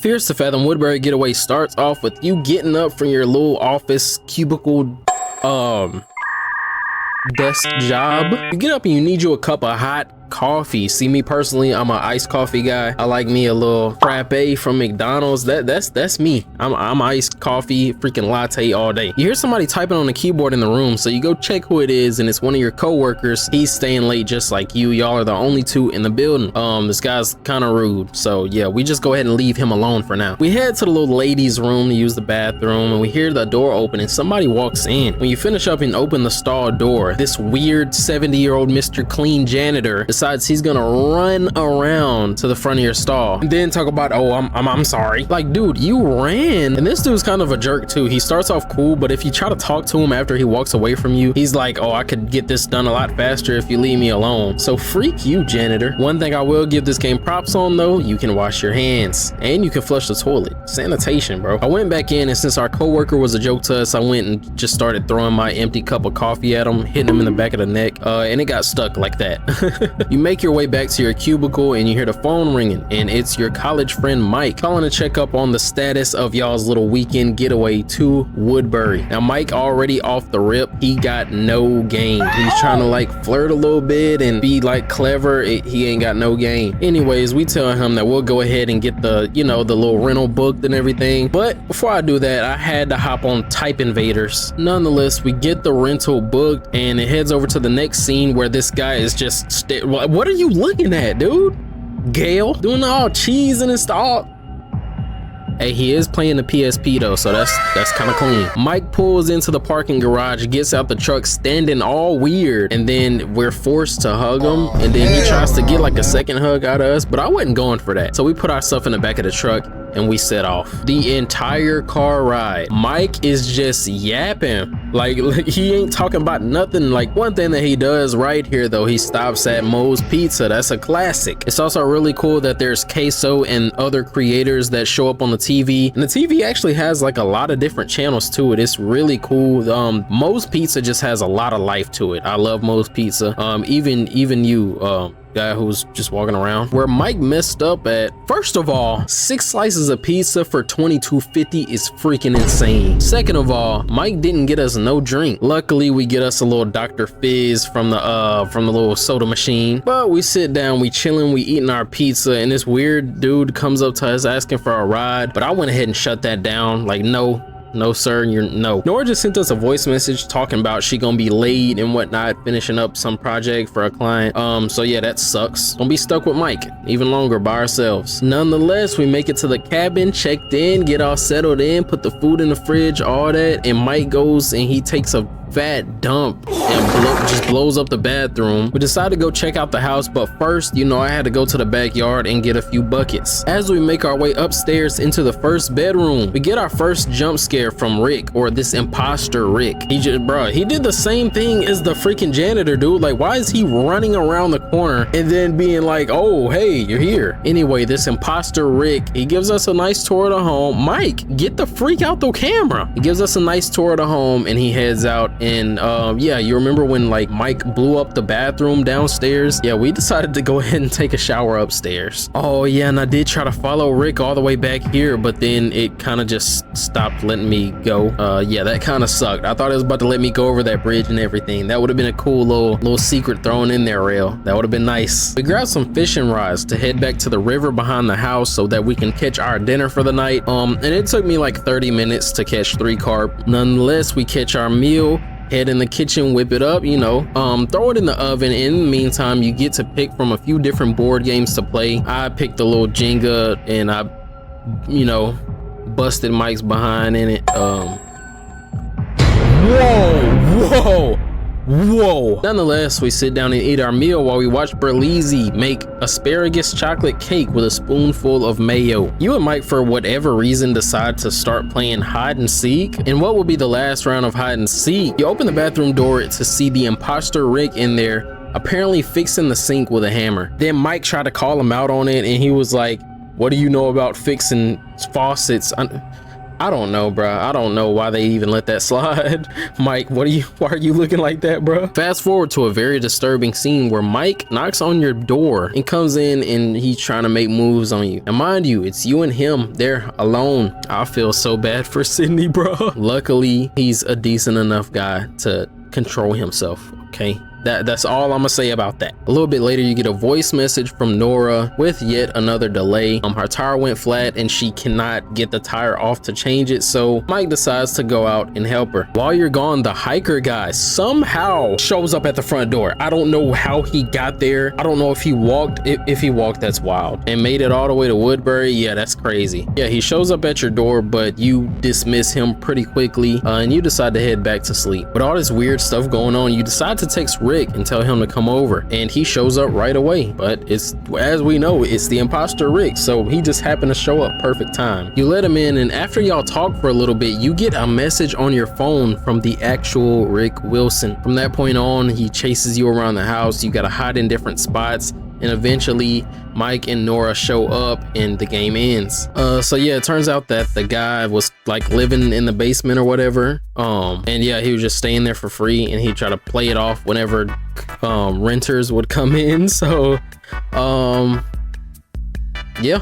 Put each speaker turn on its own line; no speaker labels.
Here's the Fathom Woodbury Getaway starts off with you getting up from your little office cubicle desk job. You get up and you need you a cup of hot coffee. See, me personally, I'm an iced coffee guy. I like me a little frappe from McDonald's. That's me. I'm iced coffee freaking latte all day. You hear somebody typing on the keyboard in the room, so you go check who it is, and it's one of your coworkers. He's staying late just like you. Y'all are the only two in the building. This guy's kind of rude, so yeah, we just go ahead and leave him alone for now. We head to the little ladies room to use the bathroom, and we hear the door open and somebody walks in. When you finish up and open the stall door, this weird 70-year-old Mr. Clean janitor decides he's gonna run around to the front of your stall and then talk about, oh, I'm sorry. Like, dude, you ran. And this dude's kind of a jerk too. He starts off cool, but if you try to talk to him after he walks away from you, he's like, oh, I could get this done a lot faster if you leave me alone. So freak you, janitor. One thing I will give this game props on though, you can wash your hands and you can flush the toilet. Sanitation, bro. I went back in, and since our coworker was a joke to us, I went and just started throwing my empty cup of coffee at him, hitting him in the back of the neck, and it got stuck like that. You make your way back to your cubicle and you hear the phone ringing, and it's your college friend Mike calling to check up on the status of y'all's little weekend getaway to Woodbury. Now Mike already off the rip, he got no game. He's trying to like flirt a little bit and be like clever. He ain't got no game. Anyways, we tell him that we'll go ahead and get the, you know, the little rental booked and everything, but before I do that, I had to hop on Type Invaders. Nonetheless, we get the rental booked and it heads over to the next scene where this guy is just what are you looking at, dude? Gale doing all cheesing and stuff. Hey, he is playing the PSP though, so that's kind of clean. Mike pulls into the parking garage, gets out the truck standing all weird, and then we're forced to hug him, and then he tries to get like a second hug out of us, but I wasn't going for that. So we put our stuff in the back of the truck and we set off. The entire car ride, Mike is just yapping. Like he ain't talking about nothing. Like, one thing that he does right here though, he stops at Moe's Pizza. That's a classic. It's also really cool that there's queso and other creators that show up on the TV, and the TV actually has like a lot of different channels to it. It's really cool. Moe's Pizza just has a lot of life to it. I love Moe's Pizza. Even you, guy who's just walking around. Where Mike messed up at, first of all, 6 slices of pizza for $22.50 is freaking insane. Second of all, Mike didn't get us no drink. Luckily, we get us a little Dr. Fizz from the little soda machine. But we sit down, we chilling, we eating our pizza, and this weird dude comes up to us asking for a ride. But I went ahead and shut that down. Like, no sir, you're no. Nora just sent us a voice message talking about she gonna be late and whatnot, finishing up some project for a client. So yeah, that sucks. Don't be stuck with Mike even longer by ourselves. Nonetheless, we make it to the cabin, checked in, get all settled in, put the food in the fridge, all that, and Mike goes and he takes a fat dump and just blows up the bathroom. We decided to go check out the house, but first, you know, I had to go to the backyard and get a few buckets. As we make our way upstairs into the first bedroom, we get our first jump scare from Rick, or this imposter Rick. He did the same thing as the freaking janitor, dude. Like, why is he running around the corner and then being like, oh, hey, you're here? Anyway, this imposter Rick, he gives us a nice tour of the home. Mike, get the freak out the camera. He gives us a nice tour of the home and he heads out. And yeah, you remember when like Mike blew up the bathroom downstairs? Yeah, we decided to go ahead and take a shower upstairs. Oh yeah, and I did try to follow Rick all the way back here, but then it kind of just stopped letting me go. Yeah, that kind of sucked. I thought it was about to let me go over that bridge and everything. That would have been a cool little secret thrown in there, Rail. That would have been nice. We grabbed some fishing rods to head back to the river behind the house so that we can catch our dinner for the night. And it took me like 30 minutes to catch 3 carp. Nonetheless, we catch our meal, head in the kitchen, whip it up, you know, throw it in the oven. In the meantime, you get to pick from a few different board games to play. I picked the little Jenga and I, you know, busted Mike's behind in it. Whoa. Nonetheless, we sit down and eat our meal while we watch Berlizzi make asparagus chocolate cake with a spoonful of mayo. You and Mike, for whatever reason, decide to start playing hide and seek. And what will be the last round of hide and seek? You open the bathroom door to see the imposter Rick in there, apparently fixing the sink with a hammer. Then Mike tried to call him out on it and he was like, what do you know about fixing faucets? I don't know, bro. I don't know why they even let that slide. Mike, why are you looking like that, bro? Fast forward to a very disturbing scene where Mike knocks on your door and comes in and he's trying to make moves on you. And mind you, it's you and him. They're alone. I feel so bad for Sydney, bro. Luckily, he's a decent enough guy to control himself, okay? That's all I'm gonna say about that. A little bit later, you get a voice message from Nora with yet another delay. Her tire went flat and she cannot get the tire off to change it, so Mike decides to go out and help her. While you're gone, the hiker guy somehow shows up at the front door. I don't know how he got there. I don't know if he walked. If he walked, that's wild. And made it all the way to Woodbury. Yeah, that's crazy. Yeah, he shows up at your door, but you dismiss him pretty quickly and you decide to head back to sleep. With all this weird stuff going on, you decide to text Rick and tell him to come over, and he shows up right away. But it's, as we know, it's the imposter Rick, so he just happened to show up perfect time. You let him in, and after y'all talk for a little bit, you get a message on your phone from the actual Rick Wilson. From that point on, he chases you around the house. You gotta hide in different spots, and eventually Mike and Nora show up and the game ends. So yeah, it turns out that the guy was like living in the basement or whatever. And yeah, he was just staying there for free, and he'd try to play it off whenever renters would come in. So yeah.